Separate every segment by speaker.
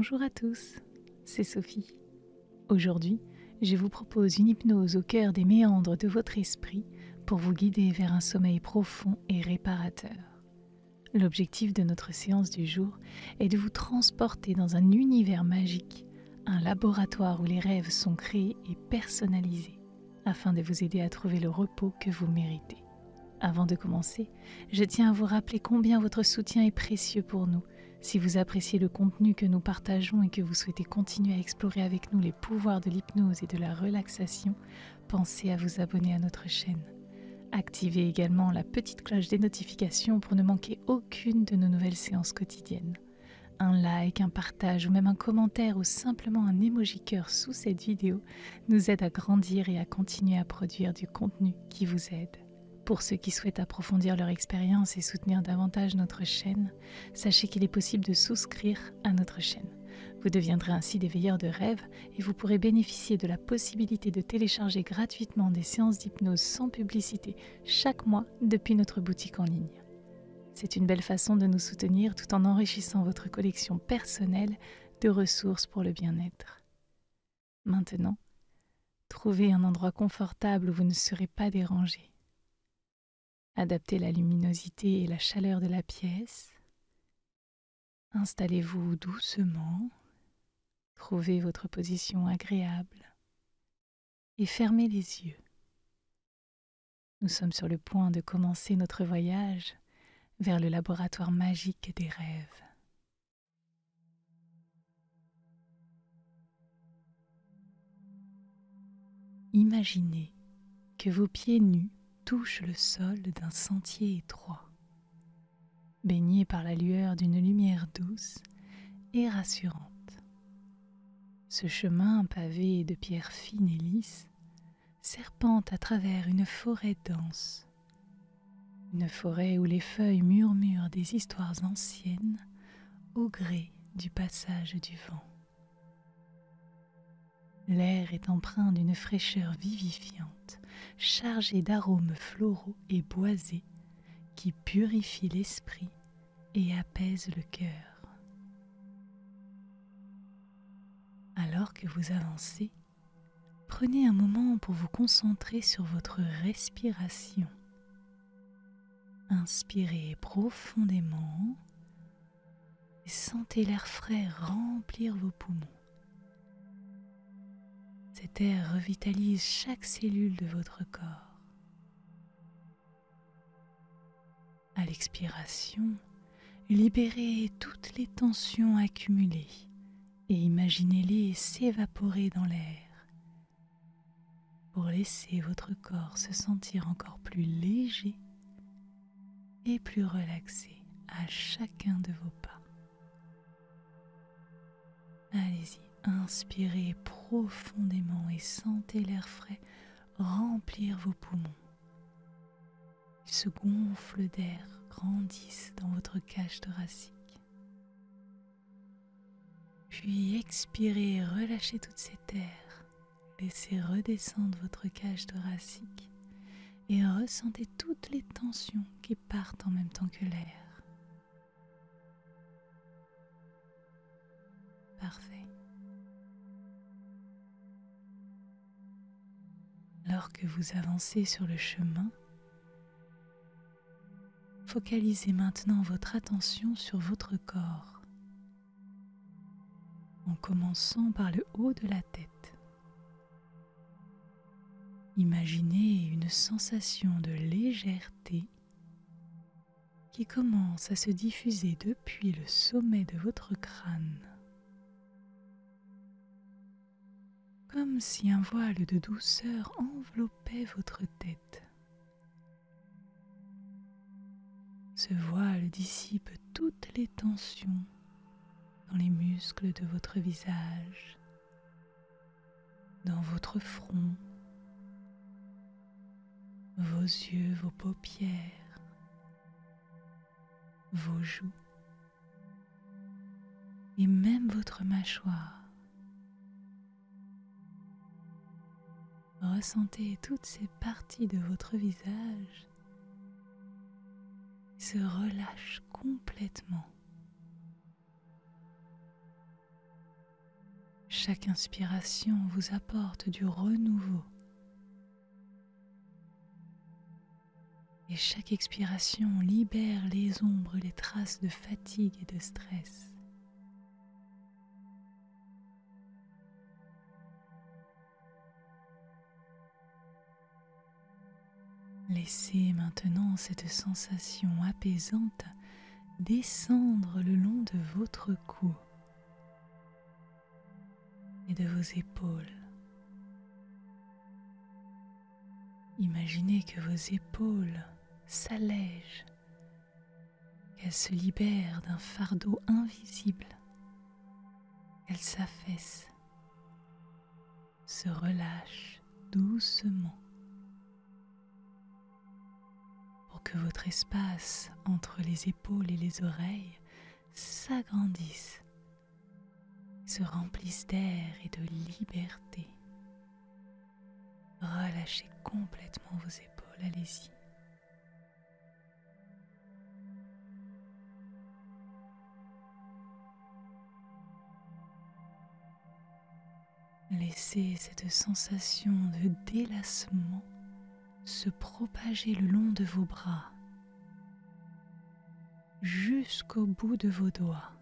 Speaker 1: Bonjour à tous, c'est Sophie. Aujourd'hui, je vous propose une hypnose au cœur des méandres de votre esprit pour vous guider vers un sommeil profond et réparateur. L'objectif de notre séance du jour est de vous transporter dans un univers magique, un laboratoire où les rêves sont créés et personnalisés, afin de vous aider à trouver le repos que vous méritez. Avant de commencer, je tiens à vous rappeler combien votre soutien est précieux pour nous. Si vous appréciez le contenu que nous partageons et que vous souhaitez continuer à explorer avec nous les pouvoirs de l'hypnose et de la relaxation, pensez à vous abonner à notre chaîne. Activez également la petite cloche des notifications pour ne manquer aucune de nos nouvelles séances quotidiennes. Un like, un partage ou même un commentaire ou simplement un emoji cœur sous cette vidéo nous aide à grandir et à continuer à produire du contenu qui vous aide. Pour ceux qui souhaitent approfondir leur expérience et soutenir davantage notre chaîne, sachez qu'il est possible de souscrire à notre chaîne. Vous deviendrez ainsi des veilleurs de rêves et vous pourrez bénéficier de la possibilité de télécharger gratuitement des séances d'hypnose sans publicité chaque mois depuis notre boutique en ligne. C'est une belle façon de nous soutenir tout en enrichissant votre collection personnelle de ressources pour le bien-être. Maintenant, trouvez un endroit confortable où vous ne serez pas dérangé. Adaptez la luminosité et la chaleur de la pièce. Installez-vous doucement. Trouvez votre position agréable et fermez les yeux. Nous sommes sur le point de commencer notre voyage vers le laboratoire magique des rêves. Imaginez que vos pieds nus touchent le sol d'un sentier étroit, baigné par la lueur d'une lumière douce et rassurante. Ce chemin pavé de pierres fines et lisses serpente à travers une forêt dense, une forêt où les feuilles murmurent des histoires anciennes au gré du passage du vent. L'air est empreint d'une fraîcheur vivifiante, chargée d'arômes floraux et boisés qui purifient l'esprit et apaisent le cœur. Alors que vous avancez, prenez un moment pour vous concentrer sur votre respiration. Inspirez profondément et sentez l'air frais remplir vos poumons. Cet air revitalise chaque cellule de votre corps. À l'expiration, libérez toutes les tensions accumulées et imaginez-les s'évaporer dans l'air pour laisser votre corps se sentir encore plus léger et plus relaxé à chacun de vos pas. Allez-y, inspirez profondément et sentez l'air frais remplir vos poumons. Ils se gonflent d'air, grandissent dans votre cage thoracique. Puis expirez, relâchez toute cette air. Laissez redescendre votre cage thoracique et ressentez toutes les tensions qui partent en même temps que l'air. Parfait. Alors que vous avancez sur le chemin, focalisez maintenant votre attention sur votre corps, en commençant par le haut de la tête. Imaginez une sensation de légèreté qui commence à se diffuser depuis le sommet de votre crâne, comme si un voile de douceur enveloppait votre tête. Ce voile dissipe toutes les tensions dans les muscles de votre visage, dans votre front, vos yeux, vos paupières, vos joues et même votre mâchoire. Ressentez toutes ces parties de votre visage qui se relâchent complètement. Chaque inspiration vous apporte du renouveau. Et chaque expiration libère les ombres, les traces de fatigue et de stress. Laissez maintenant cette sensation apaisante descendre le long de votre cou et de vos épaules. Imaginez que vos épaules s'allègent, qu'elles se libèrent d'un fardeau invisible, qu'elles s'affaissent, se relâchent doucement pour que votre espace entre les épaules et les oreilles s'agrandisse, se remplisse d'air et de liberté. Relâchez complètement vos épaules, allez-y. Laissez cette sensation de délassement se propager le long de vos bras, jusqu'au bout de vos doigts.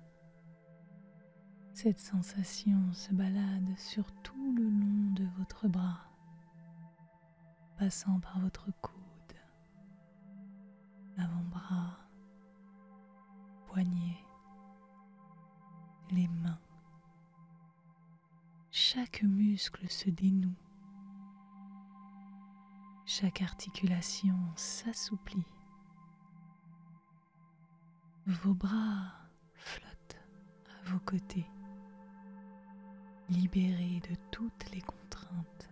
Speaker 1: Cette sensation se balade sur tout le long de votre bras, passant par votre coude, l'avant-bras, poignet, les mains. Chaque muscle se dénoue, chaque articulation s'assouplit. Vos bras flottent à vos côtés, libérés de toutes les contraintes.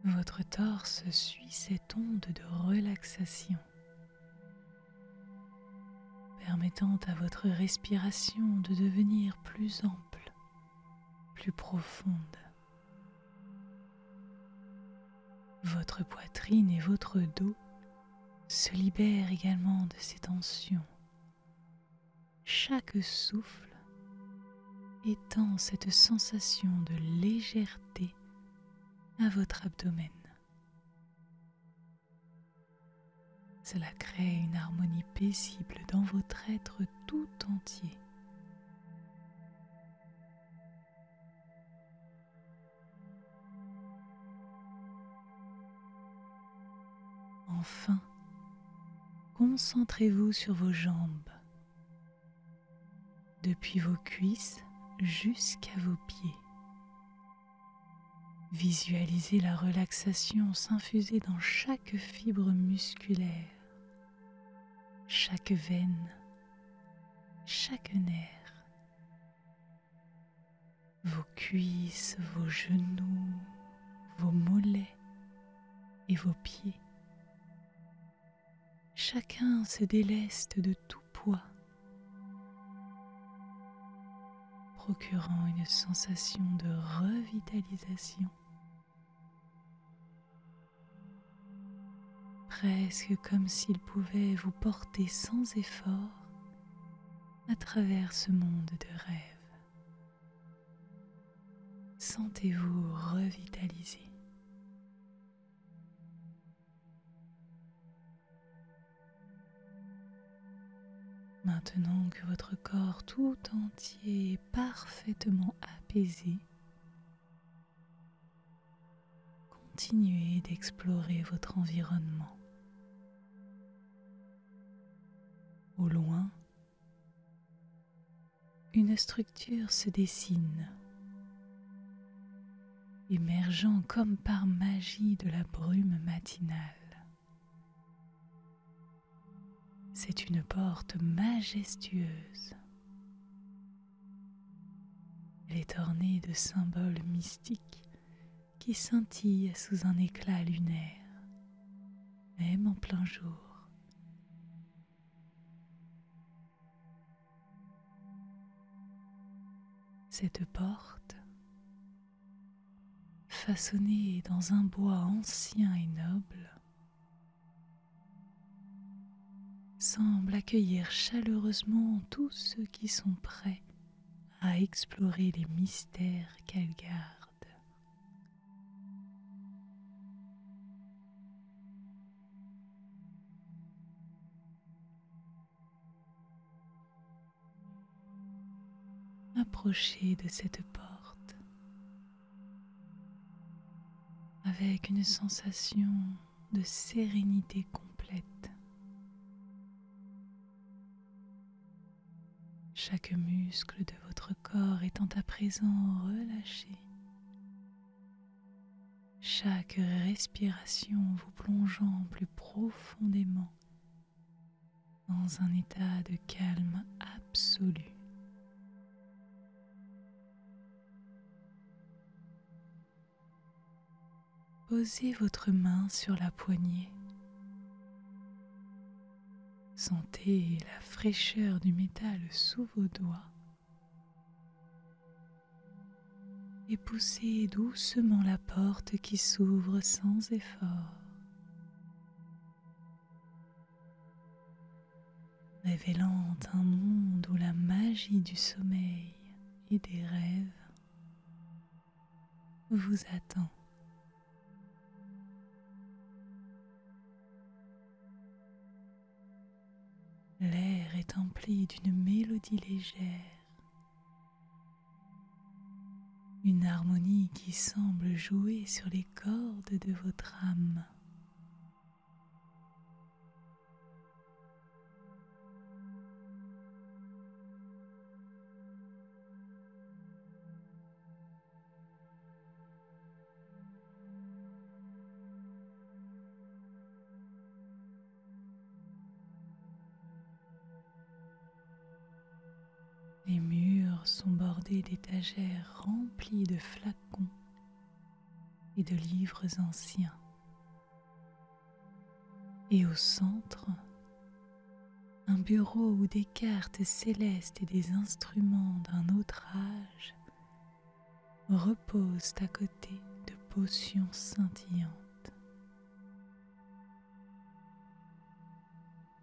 Speaker 1: Votre torse suit cette onde de relaxation, permettant à votre respiration de devenir plus ample, plus profonde. Votre poitrine et votre dos se libèrent également de ces tensions. Chaque souffle étend cette sensation de légèreté à votre abdomen. Cela crée une harmonie paisible dans votre être tout entier. Enfin, concentrez-vous sur vos jambes, depuis vos cuisses jusqu'à vos pieds. Visualisez la relaxation s'infuser dans chaque fibre musculaire, chaque veine, chaque nerf. Vos cuisses, vos genoux, vos mollets et vos pieds. Chacun se déleste de tout poids, procurant une sensation de revitalisation. Presque comme s'il pouvait vous porter sans effort à travers ce monde de rêve. Sentez-vous revitalisé. Maintenant que votre corps tout entier est parfaitement apaisé, continuez d'explorer votre environnement. Au loin, une structure se dessine, émergeant comme par magie de la brume matinale. C'est une porte majestueuse. Elle est ornée de symboles mystiques qui scintillent sous un éclat lunaire, même en plein jour. Cette porte, façonnée dans un bois ancien et noble, semble accueillir chaleureusement tous ceux qui sont prêts à explorer les mystères qu'elle garde. Approchez de cette porte avec une sensation de sérénité complète. Chaque muscle de votre corps étant à présent relâché. Chaque respiration vous plongeant plus profondément dans un état de calme absolu. Posez votre main sur la poignée. Sentez la fraîcheur du métal sous vos doigts et poussez doucement la porte qui s'ouvre sans effort, révélant un monde où la magie du sommeil et des rêves vous attend. L'air est empli d'une mélodie légère, une harmonie qui semble jouer sur les cordes de votre âme. Les murs sont bordés d'étagères remplies de flacons et de livres anciens. Et au centre, un bureau où des cartes célestes et des instruments d'un autre âge reposent à côté de potions scintillantes.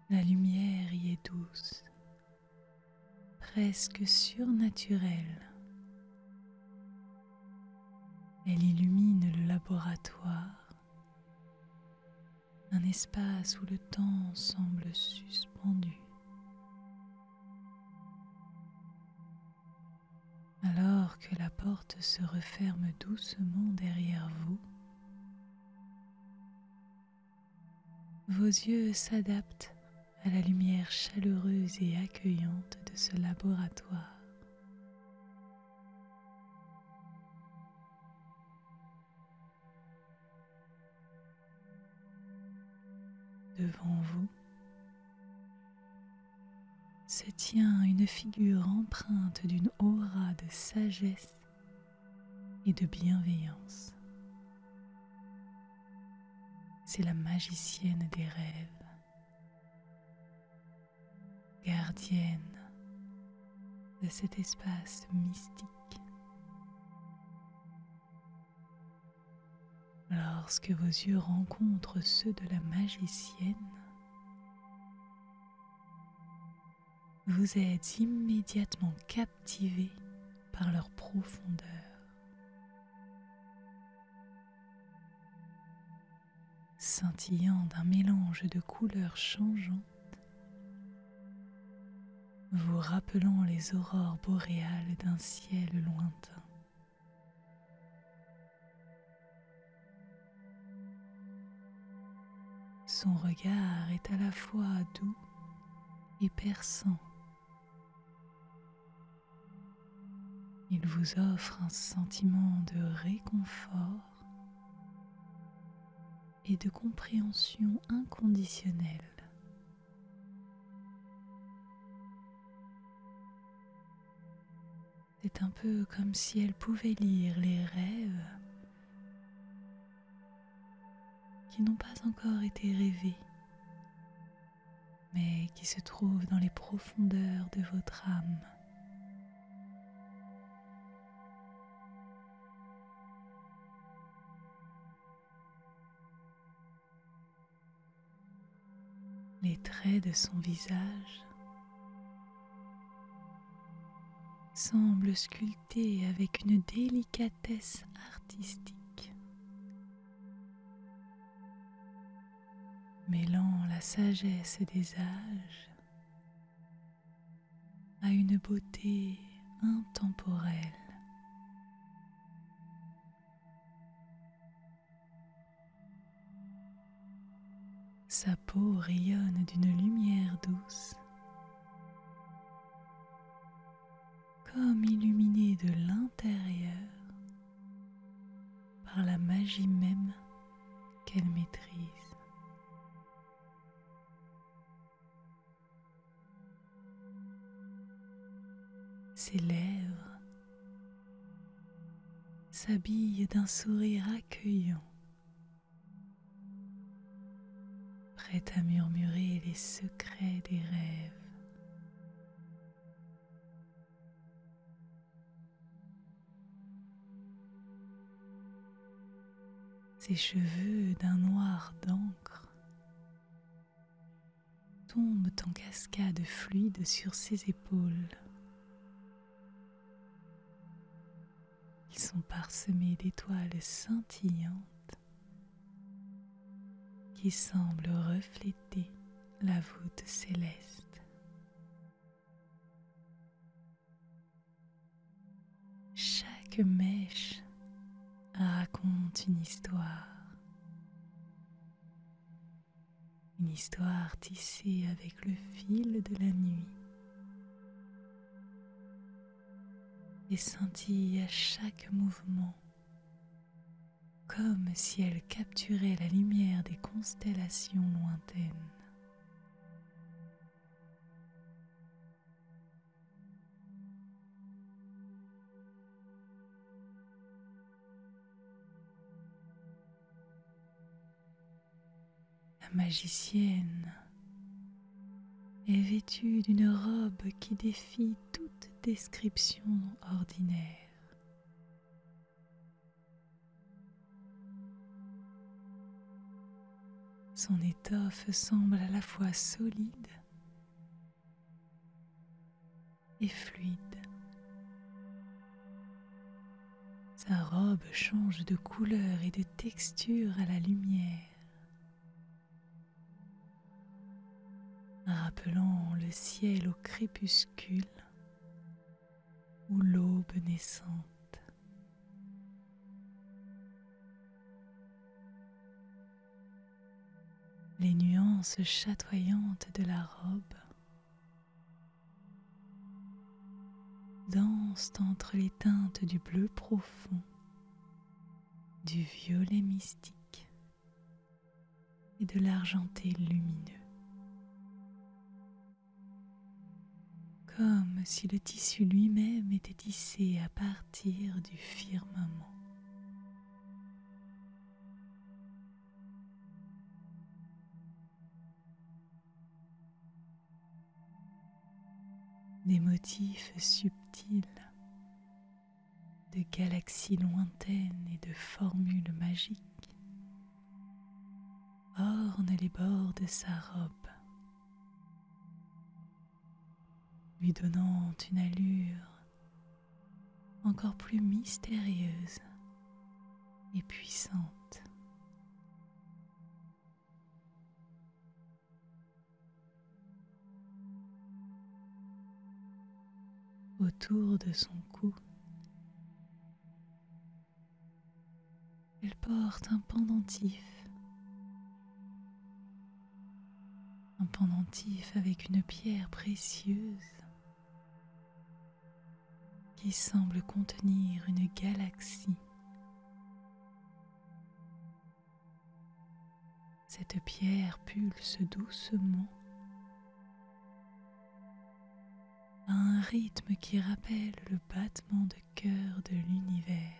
Speaker 1: La lumière y est douce, presque surnaturelle. Elle illumine le laboratoire, un espace où le temps semble suspendu. Alors que la porte se referme doucement derrière vous, vos yeux s'adaptent à la lumière chaleureuse et accueillante de ce laboratoire. Devant vous se tient une figure empreinte d'une aura de sagesse et de bienveillance. C'est la magicienne des rêves, gardienne de cet espace mystique. Lorsque vos yeux rencontrent ceux de la magicienne, vous êtes immédiatement captivé par leur profondeur. Scintillant d'un mélange de couleurs changeantes, vous rappelant les aurores boréales d'un ciel lointain. Son regard est à la fois doux et perçant. Il vous offre un sentiment de réconfort et de compréhension inconditionnelle. C'est un peu comme si elle pouvait lire les rêves qui n'ont pas encore été rêvés, mais qui se trouvent dans les profondeurs de votre âme. Les traits de son visage semblent sculptés avec une délicatesse artistique, mêlant la sagesse des âges à une beauté intemporelle. Sa peau rayonne d'une lumière douce, comme illuminée de l'intérieur par la magie même qu'elle maîtrise. Ses lèvres s'habillent d'un sourire accueillant, prêt à murmurer les secrets des rêves. Ses cheveux d'un noir d'encre tombent en cascades fluides sur ses épaules. Ils sont parsemés d'étoiles scintillantes qui semblent refléter la voûte céleste. Chaque mèche raconte une histoire tissée avec le fil de la nuit et scintille à chaque mouvement, comme si elle capturait la lumière des constellations lointaines. La magicienne est vêtue d'une robe qui défie toute description ordinaire. Son étoffe semble à la fois solide et fluide. Sa robe change de couleur et de texture à la lumière, rappelant le ciel au crépuscule ou l'aube naissante. Les nuances chatoyantes de la robe dansent entre les teintes du bleu profond, du violet mystique et de l'argenté lumineux, comme si le tissu lui-même était tissé à partir du firmament. Des motifs subtils de galaxies lointaines et de formules magiques ornent les bords de sa robe, lui donnant une allure encore plus mystérieuse et puissante. Autour de son cou, elle porte un pendentif avec une pierre précieuse qui semble contenir une galaxie. Cette pierre pulse doucement à un rythme qui rappelle le battement de cœur de l'univers.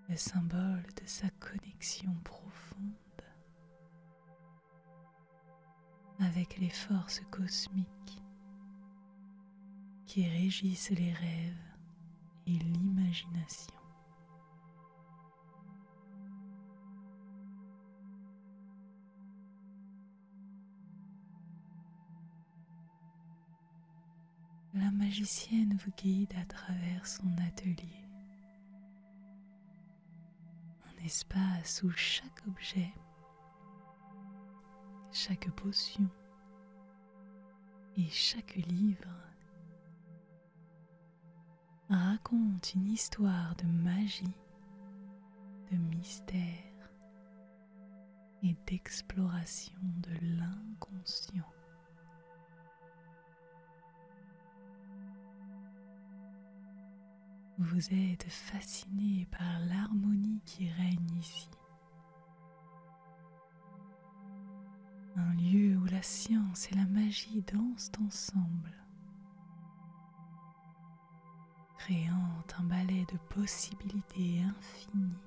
Speaker 1: Le symbole de sa connexion profonde avec les forces cosmiques qui régissent les rêves et l'imagination. la magicienne vous guide à travers son atelier. Un espace où chaque objet, chaque potion et chaque livre raconte une histoire de magie, de mystère et d'exploration de l'inconscient. Vous êtes fasciné par l'harmonie qui règne ici. Un lieu où la science et la magie dansent ensemble, créant un ballet de possibilités infinies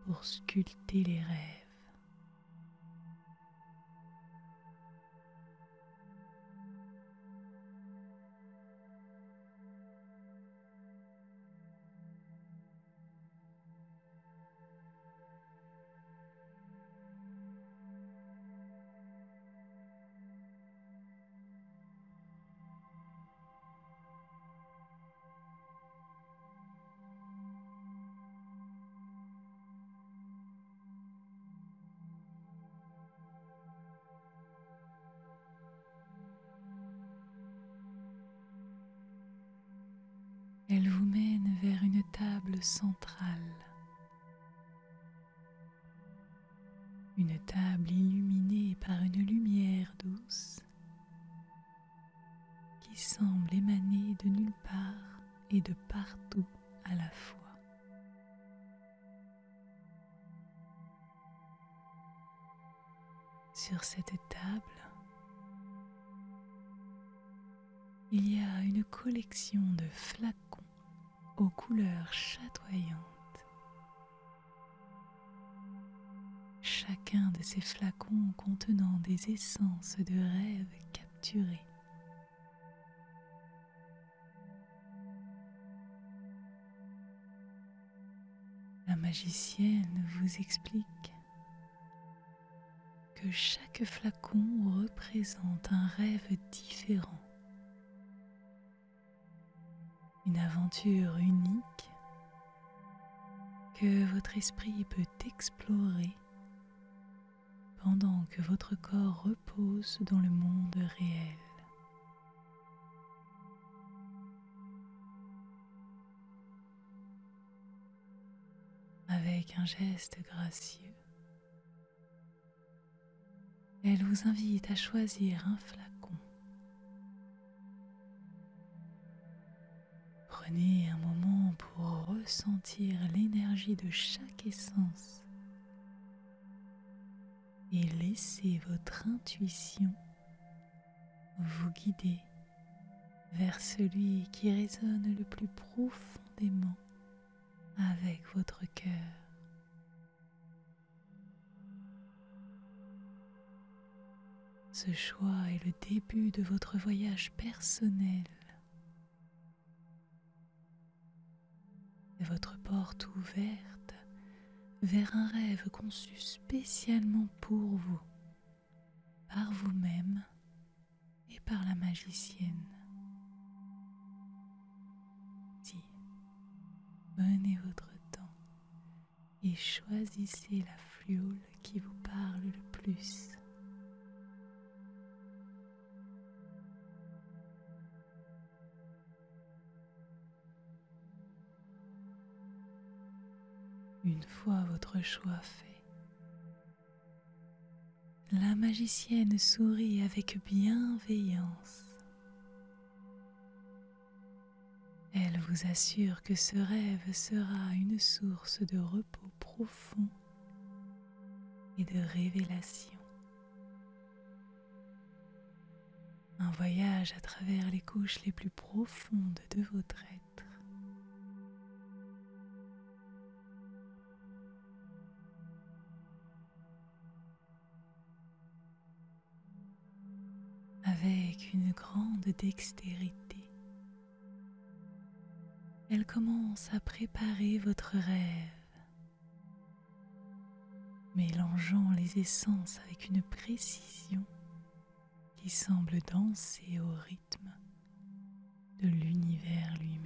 Speaker 1: pour sculpter les rêves. Elle vous mène vers une table centrale, une table illuminée par une lumière douce qui semble émaner de nulle part et de partout à la fois. Sur cette table, il y a une collection de flacons aux couleurs chatoyantes. Chacun de ces flacons contenant des essences de rêves capturés. La magicienne vous explique que chaque flacon représente un rêve différent. Une aventure unique que votre esprit peut explorer pendant que votre corps repose dans le monde réel. Avec un geste gracieux, elle vous invite à choisir un flacon. Prenez un moment pour ressentir l'énergie de chaque essence et laissez votre intuition vous guider vers celui qui résonne le plus profondément avec votre cœur. Ce choix est le début de votre voyage personnel. C'est votre porte ouverte vers un rêve conçu spécialement pour vous, par vous-même et par la magicienne. Prenez votre temps et choisissez la fluole qui vous parle le plus. Une fois votre choix fait, la magicienne sourit avec bienveillance. Elle vous assure que ce rêve sera une source de repos profond et de révélation. Un voyage à travers les couches les plus profondes de votre être. Avec une grande dextérité, elle commence à préparer votre rêve, mélangeant les essences avec une précision qui semble danser au rythme de l'univers lui-même.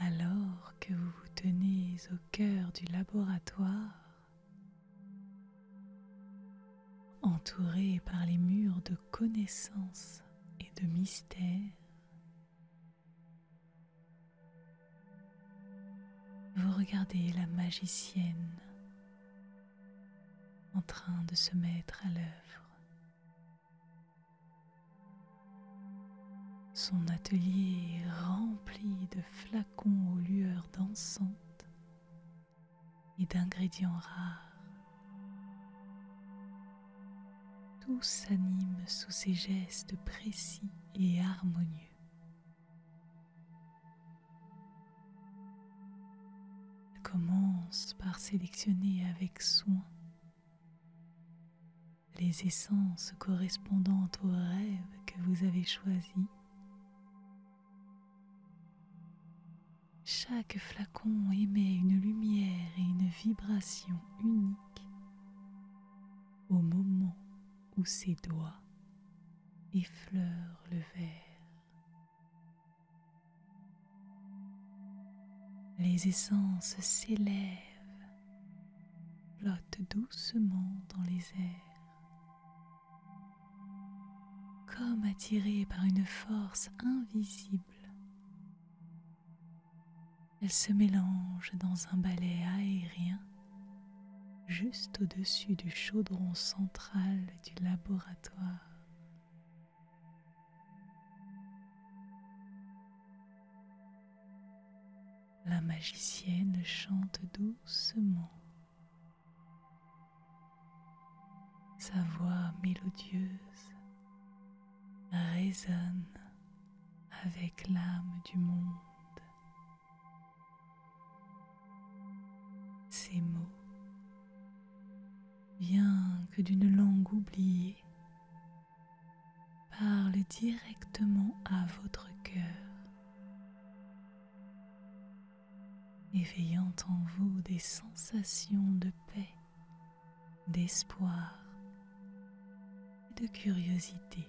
Speaker 1: Alors que vous vous tenez au cœur du laboratoire, entouré par les murs de connaissances et de mystères, vous regardez la magicienne en train de se mettre à l'œuvre. Son atelier est rempli de flacons aux lueurs dansantes et d'ingrédients rares. Tout s'anime sous ses gestes précis et harmonieux. Elle commence par sélectionner avec soin les essences correspondant aux rêves que vous avez choisis. Chaque flacon émet une lumière et une vibration unique au moment où ses doigts effleurent le verre. Les essences s'élèvent, flottent doucement dans les airs, comme attirées par une force invisible. Elles se mélangent dans un balai aérien juste au-dessus du chaudron central du laboratoire. La magicienne chante doucement. Sa voix mélodieuse résonne avec l'âme du monde. Ces mots, bien que d'une langue oubliée, parlent directement à votre cœur, éveillant en vous des sensations de paix, d'espoir et de curiosité.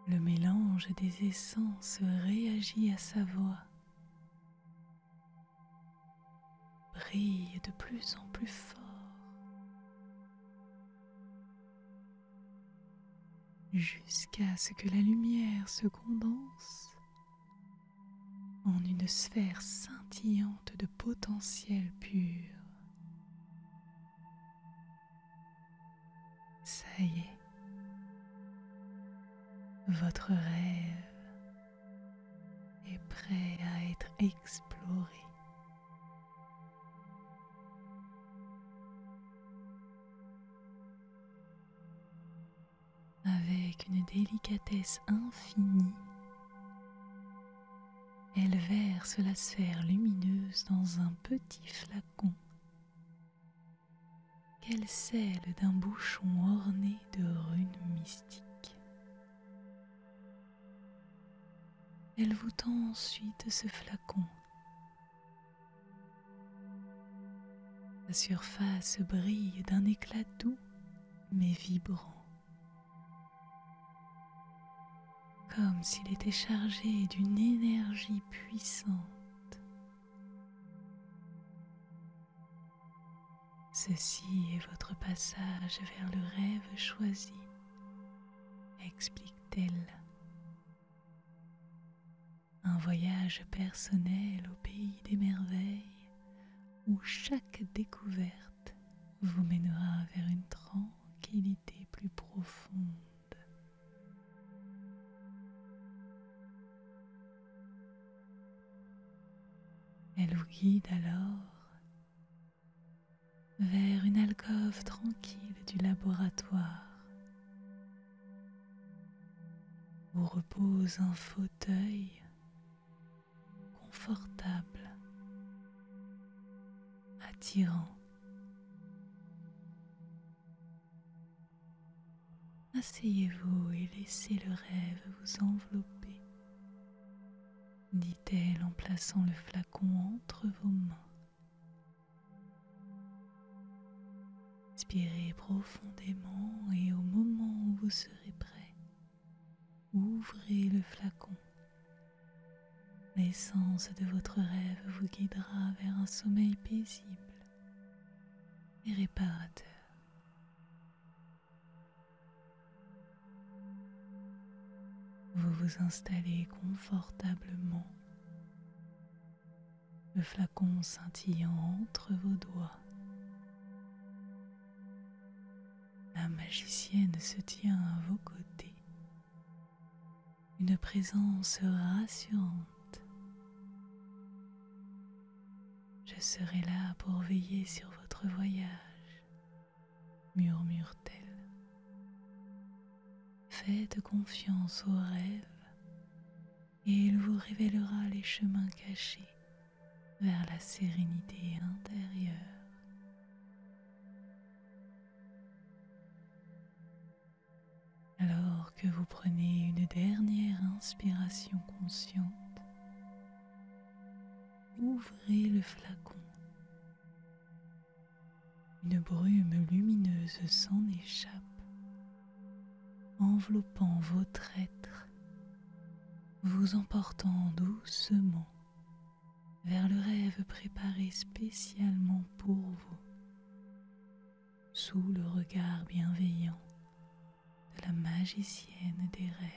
Speaker 1: Le mélange des essences réagit à sa voix, brille de plus en plus fort, jusqu'à ce que la lumière se condense en une sphère scintillante de potentiel pur. Ça y est. Votre rêve est prêt à être exploré. Avec une délicatesse infinie, elle verse la sphère lumineuse dans un petit flacon qu'elle scelle d'un bouchon orné de runes mystiques. Elle vous tend ensuite ce flacon. Sa surface brille d'un éclat doux mais vibrant, comme s'il était chargé d'une énergie puissante. Ceci est votre passage vers le rêve choisi, explique-t-elle. Un voyage personnel au pays des merveilles où chaque découverte vous mènera vers une tranquillité plus profonde. guide alors vers une alcôve tranquille du laboratoire où repose un fauteuil confortable, attirant. Asseyez-vous et laissez le rêve vous envelopper, dit-elle en plaçant le flacon entre vos mains. Inspirez profondément et au moment où vous serez prêt, ouvrez le flacon. L'essence de votre rêve vous guidera vers un sommeil paisible et réparateur. Vous vous installez confortablement, le flacon scintillant entre vos doigts. La magicienne se tient à vos côtés, une présence rassurante. Je serai là pour veiller sur votre voyage, murmure-t-elle. Faites confiance au rêve et il vous révélera les chemins cachés vers la sérénité intérieure. Alors que vous prenez une dernière inspiration consciente, ouvrez le flacon. Une brume lumineuse s'en échappe, enveloppant votre être, vous emportant doucement vers le rêve préparé spécialement pour vous, sous le regard bienveillant de la magicienne des rêves.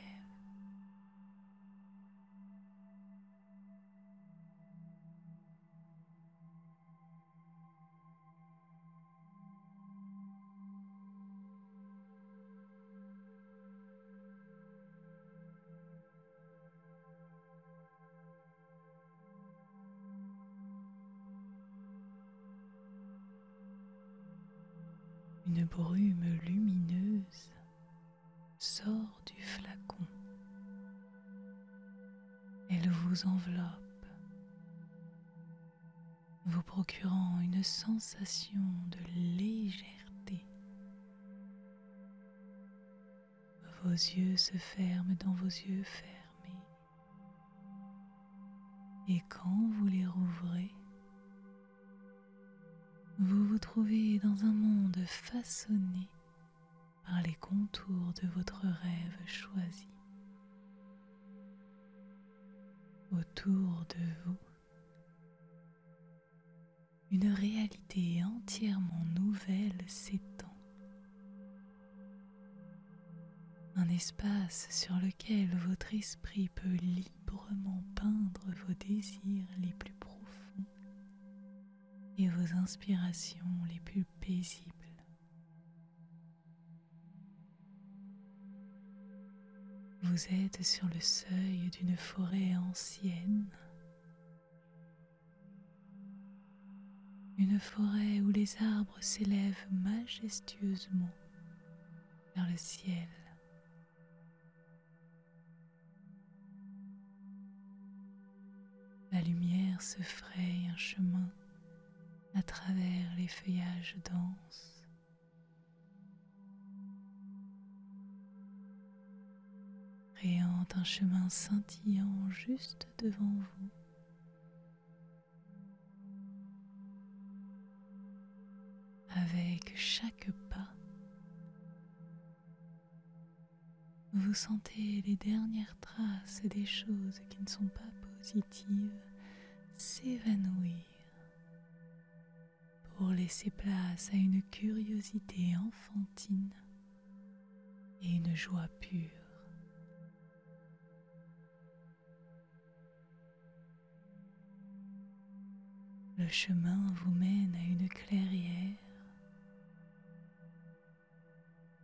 Speaker 1: Une brume lumineuse sort du flacon. Elle vous enveloppe, vous procurant une sensation de légèreté. Vos yeux se ferment dans vos yeux fermés. Et quand vous les rouvrez, vous vous trouvez dans un monde façonné par les contours de votre rêve choisi. Autour de vous, une réalité entièrement nouvelle s'étend. Un espace sur lequel votre esprit peut librement peindre vos désirs les plus profonds et vos inspirations les plus paisibles. Vous êtes sur le seuil d'une forêt ancienne, une forêt où les arbres s'élèvent majestueusement vers le ciel. La lumière se fraye un chemin à travers les feuillages denses. Créant un chemin scintillant juste devant vous. Avec chaque pas, vous sentez les dernières traces des choses qui ne sont pas positives s'évanouir pour laisser place à une curiosité enfantine et une joie pure. Le chemin vous mène à une clairière.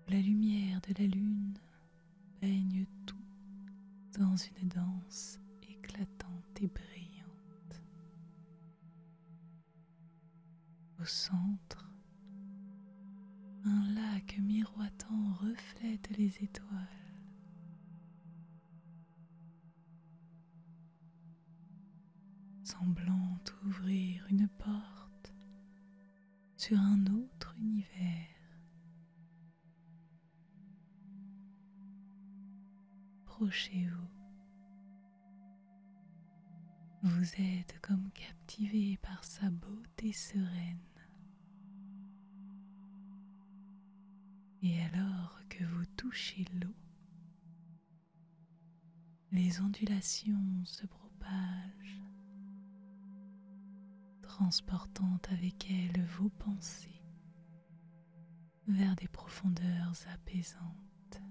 Speaker 1: La lumière de la lune baigne tout dans une danse éclatante et brillante. centre, un lac miroitant reflète les étoiles. Semblant ouvrir une porte sur un autre univers. Approchez-vous. Vous êtes comme captivé par sa beauté sereine. Et alors que vous touchez l'eau, les ondulations se propagent, transportant avec elles vos pensées vers des profondeurs apaisantes.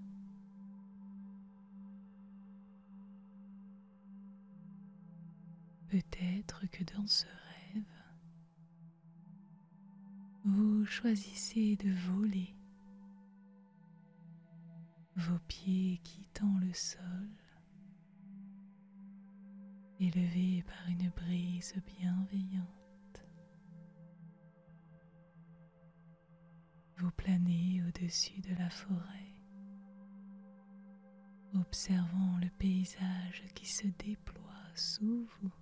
Speaker 1: Peut-être que dans ce rêve, vous choisissez de voler, vos pieds quittant le sol, élevés par une brise bienveillante. Vous planez au-dessus de la forêt, observant le paysage qui se déploie sous vous.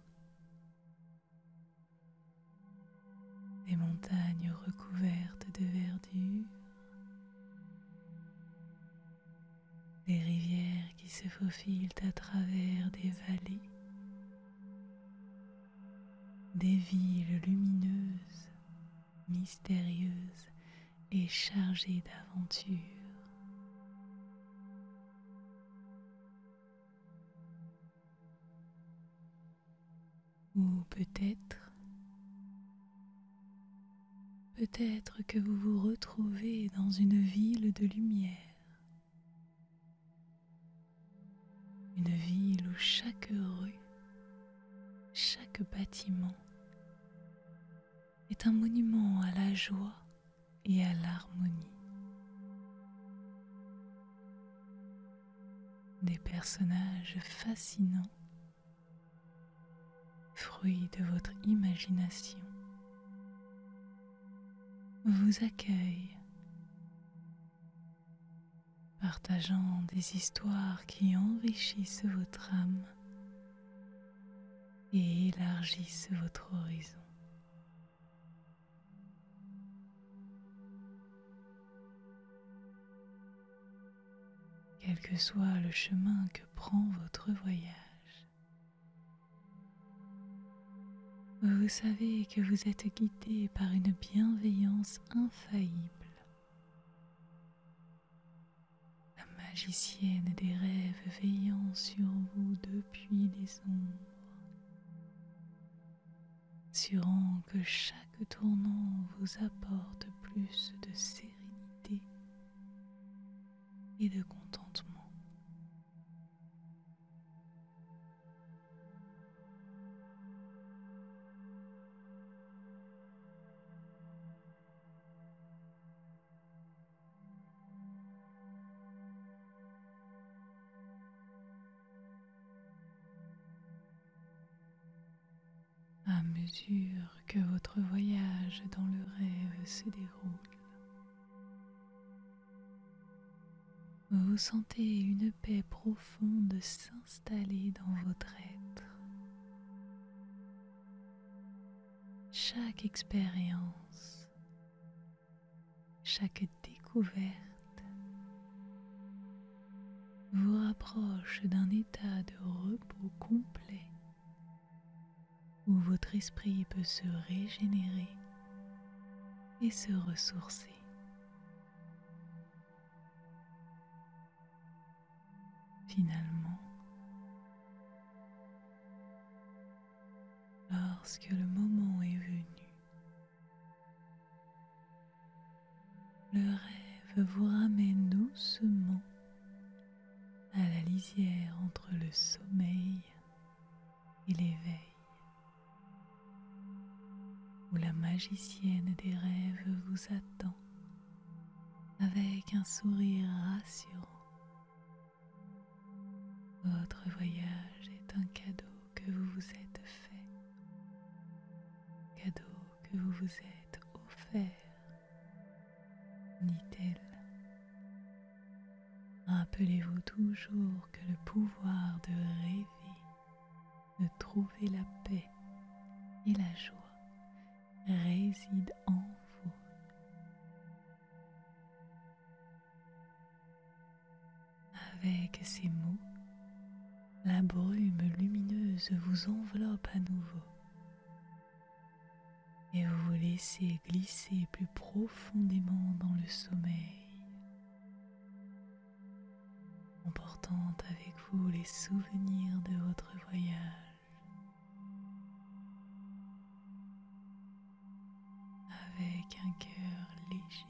Speaker 1: Des montagnes recouvertes de verdure, des rivières qui se faufilent à travers des vallées, des villes lumineuses, mystérieuses et chargées d'aventures. Ou peut-être que vous vous retrouvez dans une ville de lumière. Une ville où chaque rue, chaque bâtiment est un monument à la joie et à l'harmonie. Des personnages fascinants, fruits de votre imagination, vous accueillent, partageant des histoires qui enrichissent votre âme et élargissent votre horizon. Quel que soit le chemin que prend votre voyage, vous savez que vous êtes guidé par une bienveillance infaillible. La magicienne des rêves veillant sur vous depuis les ombres, assurant que chaque tournant vous apporte plus de sérénité et de contentement. À mesure que votre voyage dans le rêve se déroule, vous sentez une paix profonde s'installer dans votre être. Chaque expérience, chaque découverte vous rapproche d'un état de repos complet où votre esprit peut se régénérer et se ressourcer. Finalement, lorsque le moment est venu, le rêve vous ramène doucement à la lisière entre le sommeil et l'éveil, où la magicienne des rêves vous attend avec un sourire rassurant. Votre voyage est un cadeau que vous vous êtes fait, cadeau que vous vous êtes offert. faire, dit-elle. Rappelez-vous toujours que le pouvoir de rêver, de trouver la paix et la joie réside en vous. Avec ces mots, la brume lumineuse vous enveloppe à nouveau et vous vous laissez glisser plus profondément dans le sommeil, emportant avec vous les souvenirs de votre voyage, avec un cœur léger.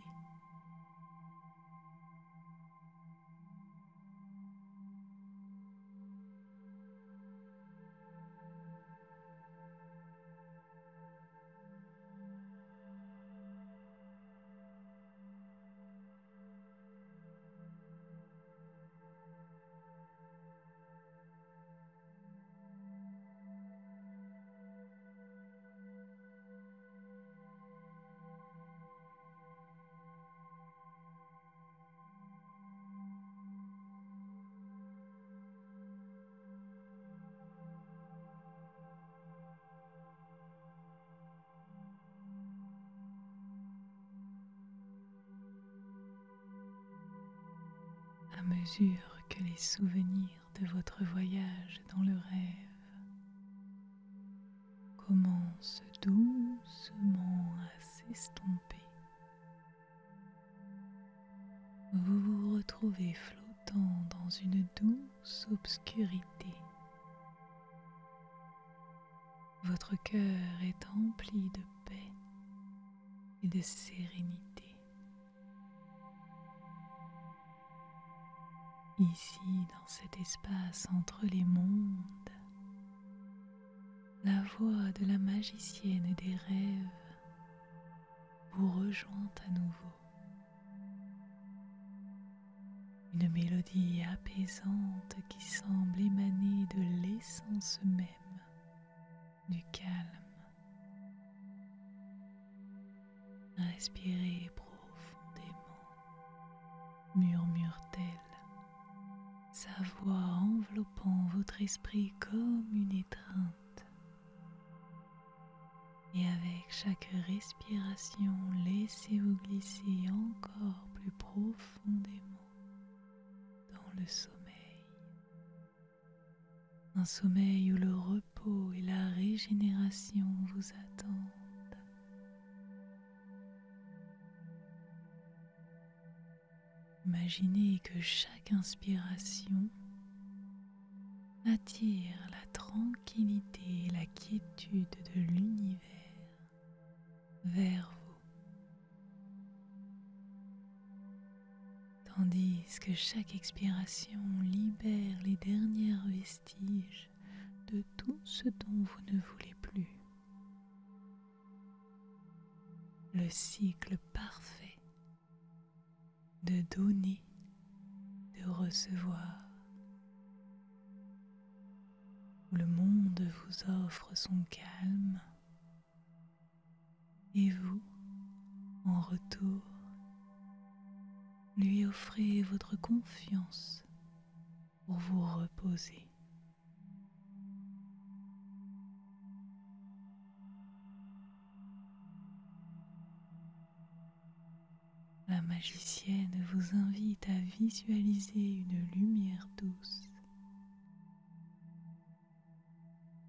Speaker 1: À mesure que les souvenirs de votre voyage dans le rêve commencent doucement à s'estomper, vous vous retrouvez flottant dans une douce obscurité. Votre cœur est empli de paix et de sérénité. Ici, dans cet espace entre les mondes, la voix de la magicienne des rêves vous rejoint à nouveau. Une mélodie apaisante qui semble émaner de l'essence même du calme. Respirez profondément, murmure-t-elle, sa voix enveloppant votre esprit comme une étreinte. Et avec chaque respiration, laissez-vous glisser encore plus profondément dans le sommeil. Un sommeil où le repos et la régénération vous attendent. Imaginez que chaque inspiration attire la tranquillité et la quiétude de l'univers vers vous, tandis que chaque expiration libère les derniers vestiges de tout ce dont vous ne voulez plus. Le cycle parfait de donner, de recevoir, où le monde vous offre son calme et vous, en retour, lui offrez votre confiance pour vous reposer. La magicienne vous invite à visualiser une lumière douce,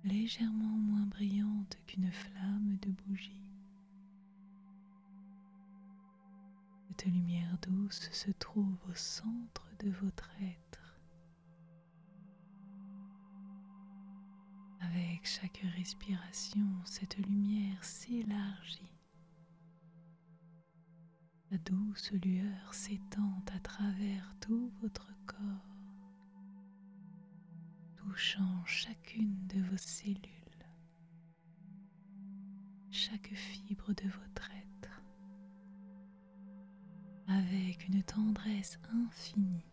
Speaker 1: légèrement moins brillante qu'une flamme de bougie. Cette lumière douce se trouve au centre de votre être. Avec chaque respiration, cette lumière s'élargit. La douce lueur s'étend à travers tout votre corps, touchant chacune de vos cellules, chaque fibre de votre être, avec une tendresse infinie.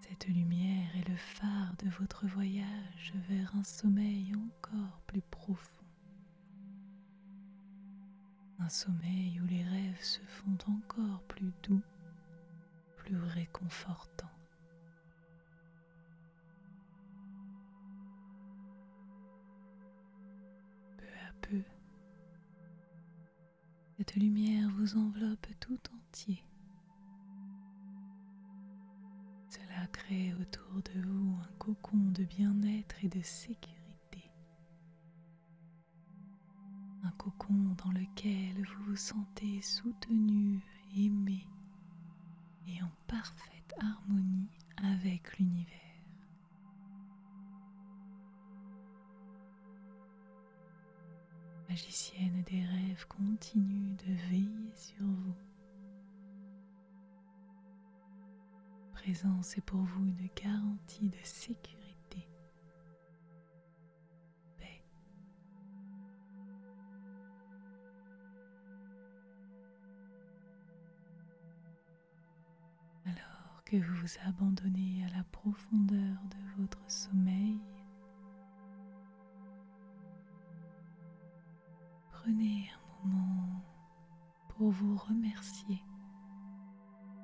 Speaker 1: Cette lumière est le phare de votre voyage vers un sommeil encore plus profond. Un sommeil où les rêves se font encore plus doux, plus réconfortants. Peu à peu, cette lumière vous enveloppe tout entier. Cela crée autour de vous un cocon de bien-être et de sécurité. Un cocon dans lequel vous vous sentez soutenu, aimé et en parfaite harmonie avec l'univers. Magicienne des rêves continue de veiller sur vous. Présence est pour vous une garantie de sécurité, paix. Alors que vous vous abandonnez à la profondeur de votre sommeil, prenez un moment pour vous remercier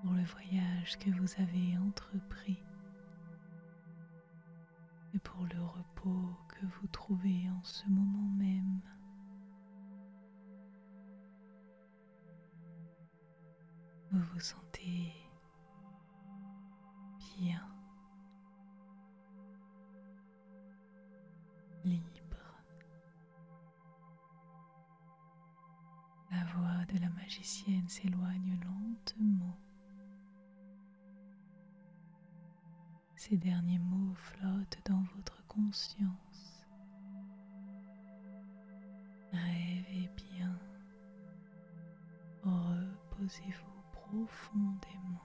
Speaker 1: pour le voyage que vous avez entrepris et pour le repos que vous trouvez en ce moment même. Vous vous sentez bien, libre. La voix de la magicienne s'éloigne lentement. Ces derniers mots flottent dans votre conscience. Rêvez bien. Reposez-vous profondément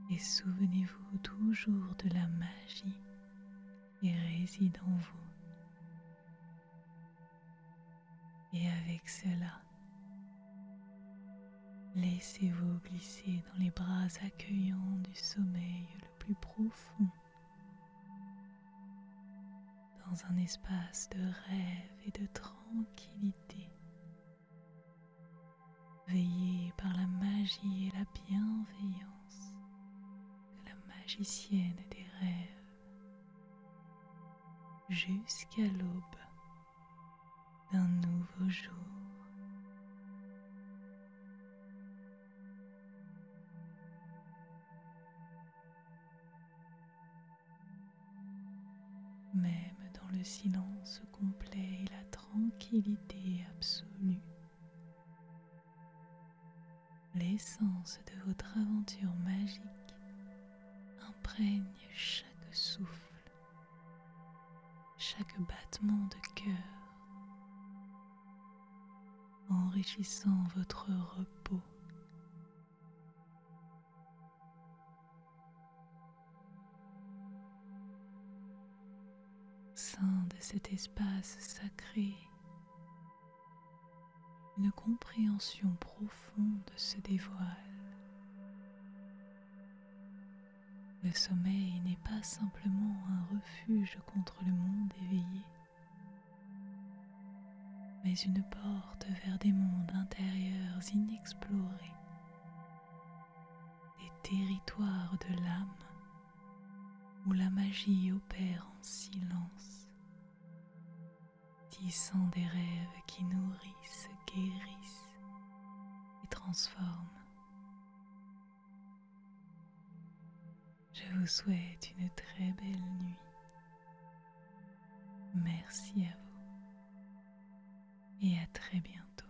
Speaker 1: et souvenez-vous toujours de la magie qui réside en vous. Et avec cela, laissez-vous glisser dans les bras accueillants du sommeil le plus profond, dans un espace de rêve et de tranquillité, veillé par la magie et la bienveillance de la magicienne des rêves, jusqu'à l'aube d'un nouveau jour. Même dans le silence complet et la tranquillité absolue, l'essence de votre aventure magique imprègne chaque souffle, chaque battement de cœur, enrichissant votre repos. Sein de cet espace sacré, une compréhension profonde se dévoile. Le sommeil n'est pas simplement un refuge contre le monde éveillé, mais une porte vers des mondes intérieurs inexplorés, des territoires de l'âme où la magie opère en silence, tissant des rêves qui nourrissent, guérissent et transforment. Je vous souhaite une très belle nuit. Merci à vous et à très bientôt.